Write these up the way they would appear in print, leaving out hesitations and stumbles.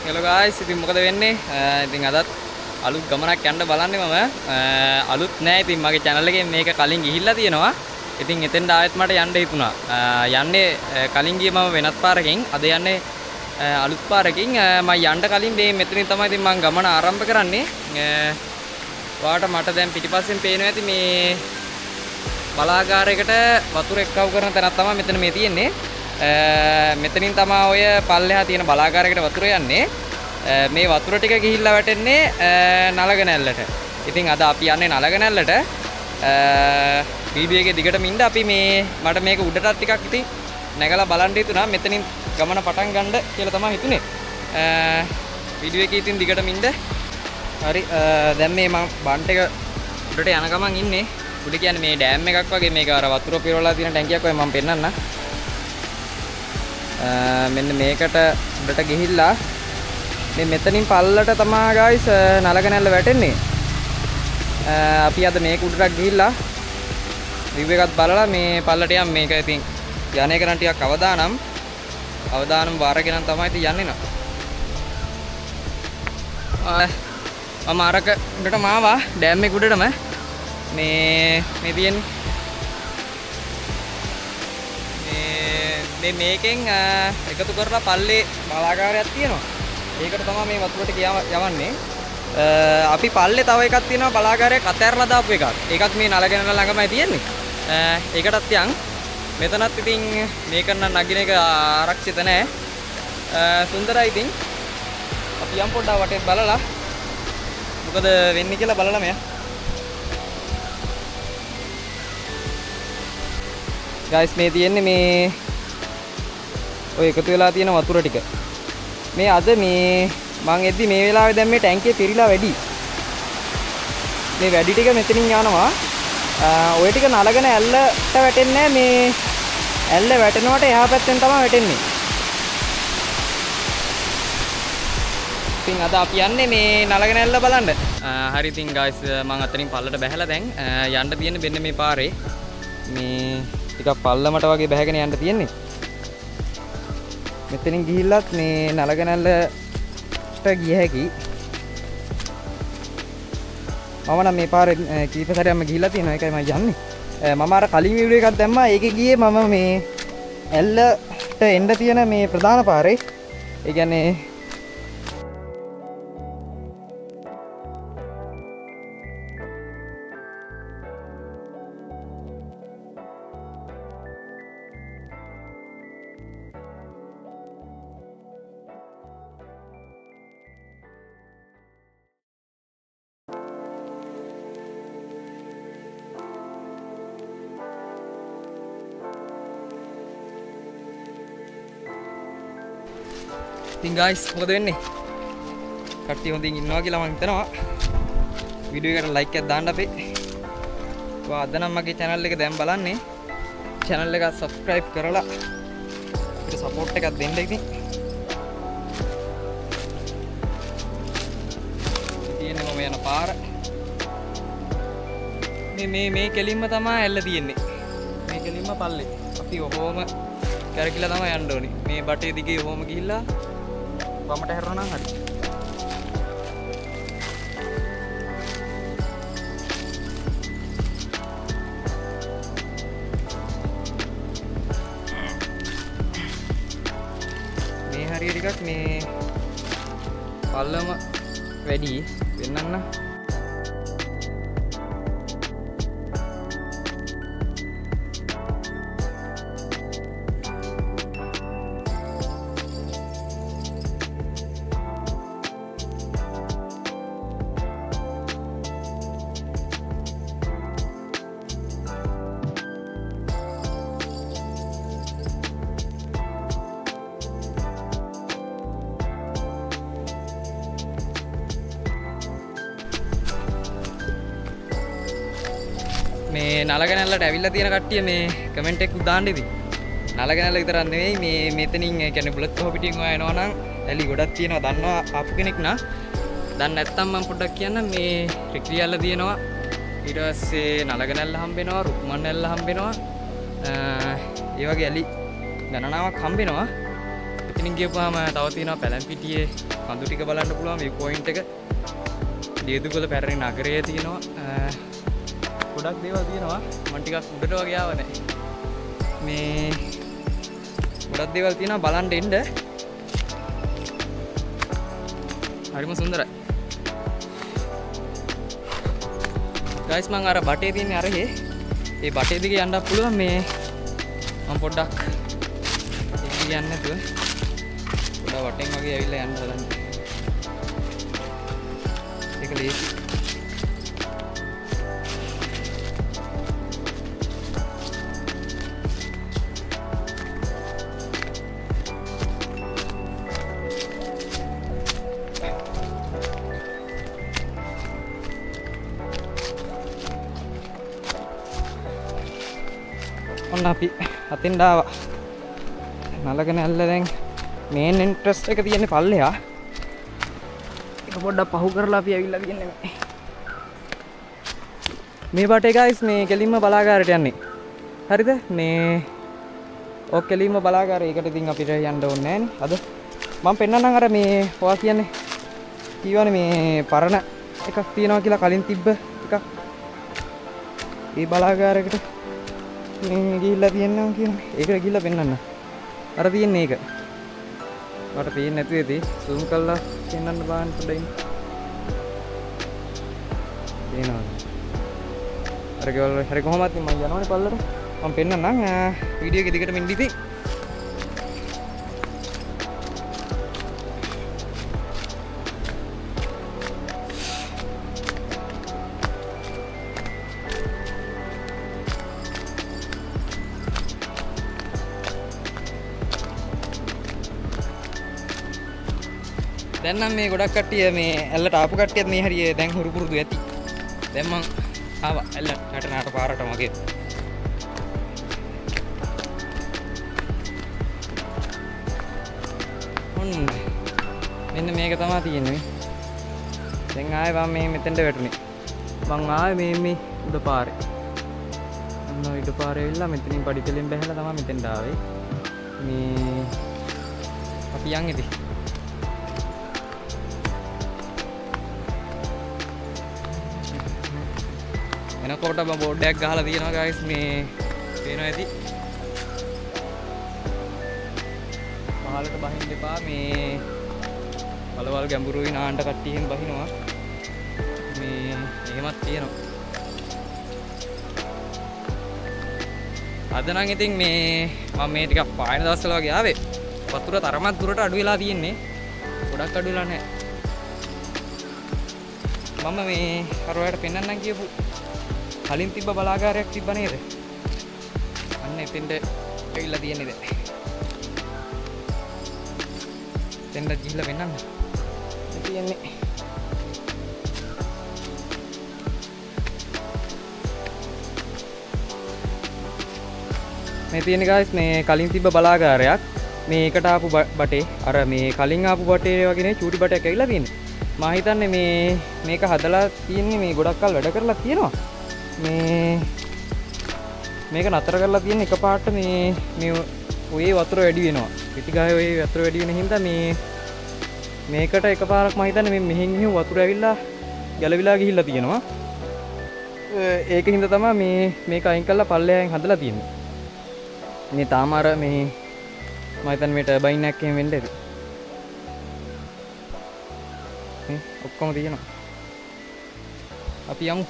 hello guys ඉතින් මොකද වෙන්නේ ඉතින් අදත් අලුත් ගමනක් යන්න බලන්නේ මම අලුත් නෑ ඉතින් මගේ channel එකේ මේක කලින් ගිහිල්ලා තියෙනවා ඉතින් එතෙන්ට ආයෙත් මට යන්න හිතුණා යන්නේ කලින් ගියේ මම වෙනත් පාරකින් අද යන්නේ අලුත් පාරකින් මම යන්න කලින් මේ මෙතනින් තමයි ඉතින් මම ගමන ආරම්භ කරන්නේ ඔයාලට මට දැන් පිටිපස්සෙන් පේනවා ඇති මේ බලාගාරයකට වතුර එක්කව කරන තැනක් තමයි මෙතන මේ තියෙන්නේ මෙතනින් තමයි ඔය පල්ලෙහා තියෙන බලාගාරයකට වතුර යන්නේ මේ වතුර ටික ගිහිල්ලා වැටෙන්නේ නලගනැල්ලට. ඉතින් අද අපි යන්නේ නලගනැල්ලට වීඩියෝ එකේ දිගටම ඉන්න අපි මේ මට මේක උඩටත් ටිකක් ඉතින් නැගලා බලන්න හිතුණා මෙතනින් ගමන පටන් ගන්න කියලා තමයි හිතුනේ. වීඩියෝ එකේ ඉතින් දිගටම ඉන්න. හරි දැන් මේ මම බන්ට් එක උඩට යන ගමන් ඉන්නේ. උඩ කියන්නේ මේ ඩෑම් එකක් වගේ මේක අර වතුර පිරවලා තියෙන ටැංකියක් වගේ මම පෙන්නන්න. මෙන්න මේකට උඩට ගිහිල්ලා මේ මෙතනින් පල්ලට තමයි guys නලගනැල්ල වැටෙන්නේ. අපි අද මේක උඩට ගිහිල්ලා view එකත් බලලා මේ පල්ලට යම් මේක ඉතින් යන්නේ කරන් ටිකක් අවදානම් වාරගෙන තමයි ඉතින් යන්නේ නා. මම අරක උඩටම ආවා ඩෑම් එක උඩටම මේ තියෙන්නේ මේ මේකෙන් එකතු කරලා පල්ලේ බලාගාරයක් තියෙනවා. ඒකට තමයි මේ වතුර ටික යවන්නේ. අපි පල්ලේ තව එකක් තියෙනවා බලාගාරයක් අතහැරලා දාපු එකක්. ඒකත් මේ නලගනැල්ල ළඟමයි තියෙන්නේ. ඒකටත් යන් මෙතනත් ඉතින් මේක නම් නගින එක ආරක්ෂිත නැහැ. සුන්දරයි ඉතින්. අපි යම් පොඩ්ඩක් වටේ බලලා මොකද වෙන්නේ කියලා බලලා මෙයා. guys මේ තියෙන්නේ මේ ඔය එකතු වෙලා තියෙන වතුර ටික. මේ අද මේ මං එද්දි මේ වෙලාවේ දැන් මේ ටැංකිය පිරීලා වැඩි. මේ වැඩි ටික මෙතනින් යනවා. ඔය ටික නලගෙන ඇල්ලට වැටෙන්නේ මේ ඇල්ල වැටෙනකොට එහා පැත්තෙන් තමයි වැටෙන්නේ. ඉතින් අද අපි යන්නේ මේ නලගෙන ඇල්ල බලන්න. හරි ඉතින් guys මං අතනින් පල්ලට බැහැලා දැන් යන්න තියෙන්නේ මෙන්න මේ පාරේ. මේ ටිකක් පල්ලමට වගේ බැහැගෙන යන්න තියෙන්නේ. මෙතනින් ගිහිල්ලත් මේ නලගනැල්ලට ගිය හැකි. මම නම් මේ පාරේ කීප සැරයක්ම ගිහිල්ලා තියෙනවා. ඒකයි මම යන්නේ. මම අර කලින් වීඩියෝ එකක් දැම්මා. ඒකේ ගියේ මම මේ ඇල්ලට එන්න තියෙන මේ ප්‍රධාන පාරේ. ඒ කියන්නේ ඉතින් guys මොකද වෙන්නේ? කට්ටිය හොඳින් ඉන්නවා කියලා මම හිතනවා. වීඩියෝ එකට ලයික් එකක් දාන්න අපේ. ඔයා අද නම් මගේ channel එක දැන් බලන්නේ. channel එක subscribe කරලා අපිට support එකක් දෙන්න ඉතින්. තියෙන්නේ මම යන පාර. මේ කෙලින්ම තමයි ඇල්ල තියෙන්නේ. මේ කෙලින්ම පල්ලේ. අපි ඔහොම කරකිලා තමයි යන්න ඕනේ. මේ බටේ දිගේ ඔහොම ගිහිල්ලා වමට හැරෙනවා නම් හරි. මේ හරිය ටිකක් මේ පල්ලම වැඩි වෙන්නන්න. මේ නලගනැල්ලට ඇවිල්ලා තියෙන කට්ටිය මේ කමෙන්ට් එකක් දාන්න ඉතින්. නලගනැල්ල විතරක් නෙවෙයි මේ මෙතනින් ඒ කියන්නේ බුලත් කොහ පිටින් ඔයා එනවා නම් ඇලි ගොඩක් තියෙනවා දන්නවා ආපු කෙනෙක් නා. දැන් නැත්තම් මම පොඩ්ඩක් කියන්නම් මේ රික්‍රියල්ල තියෙනවා. ඊට පස්සේ නලගනැල්ල හම්බ වෙනවා, රුක්මන්නැල්ල හම්බ වෙනවා. ඒ වගේ ඇලි ගණනාවක් හම්බ වෙනවා. එතනින් ගියපුවාම තව තියෙනවා පැලැම්පිටියේ කඳු ටික බලන්න පුළුවන් view point එක. දේදුගල පැරණි නගරය තියෙනවා. ගොඩක් දේවල් තියෙනවා. මම ටිකක් උඩට වගේ ආව නැහැ. මේ ගොඩක් දේවල් තියෙනවා බලන්න එන්න. හරිම සුන්දරයි. ගයිස් මම අර බටේ තියෙන අරහේ ඒ බටේ දිගේ යන්නත් පුළුවන්. මේ මම පොඩ්ඩක් ඒක යන්න නැතුව පොඩ්ඩක් වටෙන් වගේ ඇවිල්ලා යන්න හදන්නේ. ඒක ලේසි. ඔන්න අපි අතින් ආවා. නලගෙන ඇල්ල දැන් මේන් ඉන්ට්‍රස්ට් එක තියෙන්නේ පල්ලෙහා. ඒක පොඩ්ඩක් පහු කරලා අපි ඇවිල්ලා තියෙන්නේ මේ බටේ guys මේ කෙලින්ම බලාගාරයට යන්නේ. හරිද? මේ ඔක් කෙලින්ම බලාගාරය. ඒකට ඉතින් අපිට යන්න ඕනේ නෑනේ. අද මම පෙන්නන්නම් අර මේ ඔයා කියන්නේ කීවනේ මේ පරණ එකක් තියෙනවා කියලා කලින් තිබ්බ එකක්. ඒ බලාගාරයකට මේ ගිහිල්ලා තියෙනවා කියන්නේ. ඒකට ගිහිල්ලා පෙන්නන්න. අර තියෙන්නේ ඒක. මට පේන්නේ නැතු වෙති. zoom කරලා පෙන්නන්න බලන්න පොඩ්ඩක්. පේනවද? අර ගෙවල් හරි කොහොමද මම යනවනේ පල්ලට. මම පෙන්නන්නම් වීඩියෝ එක දිගටම ඉන්න ඉතින්. දැන් නම් මේ ගොඩක් කට්ටිය මේ ඇල්ලට ආපු කට්ටියත් මේ හරිය දැන් හුරු පුරුදු ඇති. දැන් මං ආවා ඇල්ලට නටනාට පාරට මගේ. ඔන්න මෙන්න මේක තමයි තියෙන්නේ. දැන් ආයේ මම මේ මෙතෙන්ට වැටුනේ. මං ආවේ මේ උඩ පාරේ. අන්න උඩ පාරේ ඇවිල්ලා මෙතනින් පඩිපෙලෙන් බැහැලා තමයි මෙතෙන්ට ආවේ. මේ අපි යන් ඉතින්. එනකොට මම බෝඩ් එකක් ගහලා තියෙනවා guys මේ පේනවා ඇති. පහලට බහින්න එපා මේ බලවල් ගැඹුරුයි නාන්න කට්ටියෙන් බහිනවා. මේ එහෙමත් තියෙනවා. අද නම් ඉතින් මේ මම මේ ටිකක් පායන දවස්වල වගේ ආවේ. වතුර තරමක් දුරට අඩු වෙලා තියෙන්නේ. ගොඩක් අඩු වෙලා නැහැ. මම මේ අර ඔයාලට පෙන්නන්නම් කියපු කලින් තිබ්බ බලාගාරයක් තිබ්බ නේද? අන්න එතෙන්ට ඇවිල්ලා තියෙන්නේ දැන්. එතෙන්ට ගිහිල්ලා වෙන්නන්න. තියෙන්නේ. මේ තියෙන්නේ guys මේ කලින් තිබ්බ බලාගාරයක්. මේකට ආපු බටේ අර මේ කලින් ආපු බටේ වගේ නේ චූටි බටයක් ඇවිල්ලා තියෙන්නේ. මම හිතන්නේ මේක හදලා තියෙන්නේ මේ ගොඩක් කල් වැඩ කරලා තියෙනවා. මේක නතර කරලා තියෙන එකපාරට මේ ඔය වතුර වැඩි වෙනවා. පිටි ගහේ ඔය වතුර වැඩි වෙන හින්දා මේකට එකපාරක් මම හිතන්නේ මේ මෙහෙන් මෙහෙ වතුර ඇවිල්ලා ගැලවිලා ගිහිල්ලා තියෙනවා. ඒක හින්දා තමයි මේක අයින් කරලා පල්ලෙහාෙන් හදලා තියෙන්නේ. මේ තාම අර මේ මම හිතන්නේ මේ ටර්බයින් එකක් එහෙම වෙන්න ඇති. මේ ඔක්කොම තියෙනවා. අපි යමු.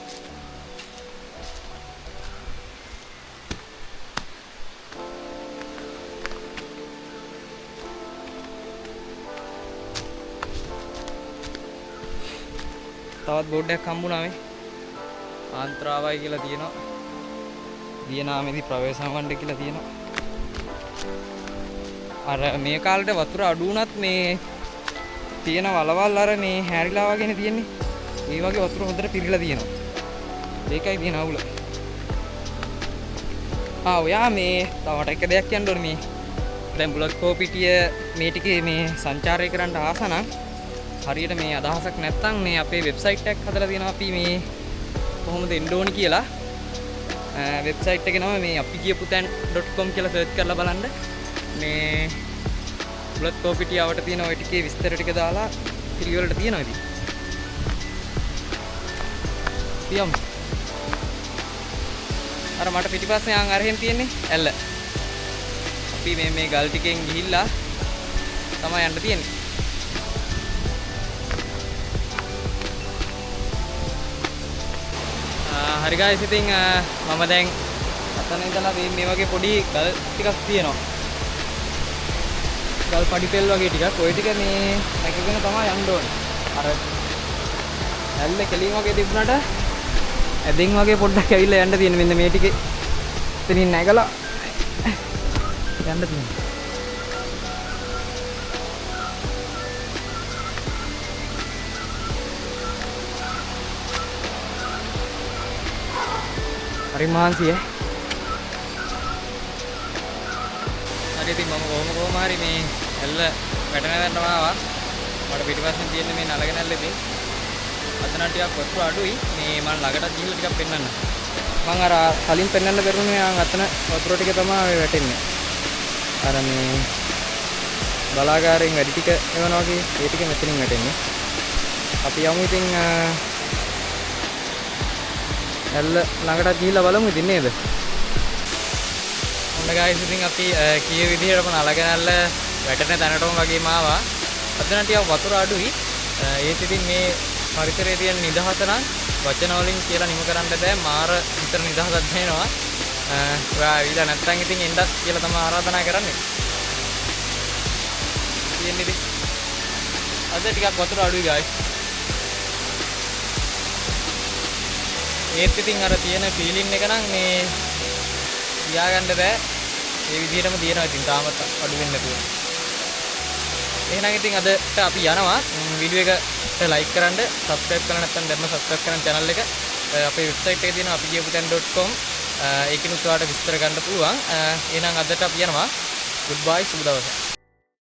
තවත් බෝඩ් එකක් හම්බුණා මේ ආන්ත්‍රාවයි කියලා තියෙනවා. දියනාමේදී ප්‍රවේශම් වණ්ඩ කියලා තියෙනවා. අර මේ කාලේ වතුර අඩු වුණත් මේ තියෙන වලවල් අර මේ හැරිලා වගේනේ තියෙන්නේ. මේ වගේ වතුර හොඳට පිරීලා තියෙනවා. ඒකයි තියෙන අවුල. ඔයා මේ තවට එක දෙයක් කියන්න ඕනේ මේ. දැන් බුලත් කෝපිටිය මේ ටිකේ මේ සංචාරය කරන්න ආස නම් හරියට මේ අදහසක් නැත්නම් මේ අපේ වෙබ්සයිට් එකක් හදලා තියෙනවා අපි මේ කොහොමද එන්න ඕනි කියලා. වෙබ්සයිට් එකේ නම මේ අපි කියපු තැන් .com කියලා සර්ච් කරලා බලන්න. මේ බුලත් කෝපිටියාවට තියෙන ওই ටිකේ විස්තර ටික දාලා පිළිවෙලට තියෙනවා ඉතින්. තියමු. අර මට පිටිපස්සේ ආන් අරහෙන් තියෙන්නේ ඇල්ල. අපි මේ ගල් ටිකෙන් ගිහිල්ලා තමයි යන්න තියෙන්නේ. හරි guys ඉතින් මම දැන් අතන ඉඳලා මේ වගේ පොඩි ගල් ටිකක් තියෙනවා. ගල් පඩිපෙල් වගේ ටිකක්. ওই ටික මේ නැගගෙන තමයි යන්න ඕනේ. අර ඇල්ල කෙලින් වගේ තිබුණාට ඇදින් වගේ පොඩ්ඩක් ඇවිල්ලා යන්න තියෙන මෙන්න මේ ටිකේ. එතනින් නැගලා යන්න තියෙනවා. හරි මහන්සිය. හරි ඉතින් මම කොහොම හරි මේ ඇල්ල වැටෙන තැනටම ආවා. මට පිටිපස්සෙන් තියෙන මේ නලගෙන ඇල්ල ඉතින් අතන ටිකක් වතුර අඩුයි. මේ මම ළඟට ගිහිල්ලා ටිකක් පෙන්නන්න. මම අර කලින් පෙන්නන්න බැරුණේ අතන වතුර ටික තමයි වැටෙන්නේ. අර මේ බලාගාරයෙන් වැඩි ටික එවනවා වගේ ඒ ටික මෙතනින් වැටෙන්නේ. අපි යමු ඉතින් ඇල්ල ළඟට ගිහිල්ලා බලමු ඉතින් නේද? ඔන්න guys ඉතින් අපි කීය විදිහටම නලගෙන ඇල්ල වැටෙන තැනටම වගේම ආවා. අතන ටිකක් වතුර අඩුයි. ඒත් ඉතින් මේ පරිසරයේ තියෙන නිදහස නම් වචන වලින් කියලා නිම කරන්න බෑ. මාර විතර නිදහසක් දැනෙනවා. ඔයා ඇවිල්ලා නැත්තම් ඉතින් එන්නත් කියලා තමයි ආරාධනා කරන්නේ. තියෙන්නේ ඉතින් අද ටිකක් වතුර අඩුයි guys. ඒත් ඉතින් අර තියෙන ෆීලින් එක නම් මේ තියාගන්න බෑ. ඒ විදිහටම තියෙනවා ඉතින් තාමත් අඩු වෙන්නේ නැතුව. එහෙනම් ඉතින් අදට අපි යනවා. වීඩියෝ එක ලයික් කරන්න, subscribe කරන්න නැත්නම් දැන්ම subscribe කරන්න channel එක. අපේ website එකේ තියෙනවා apigiyaputan.com. ඒකිනුත් ඔයාලට විස්තර ගන්න පුළුවන්. එහෙනම් අදට අපි යනවා. goodbye සුබ දවසක්.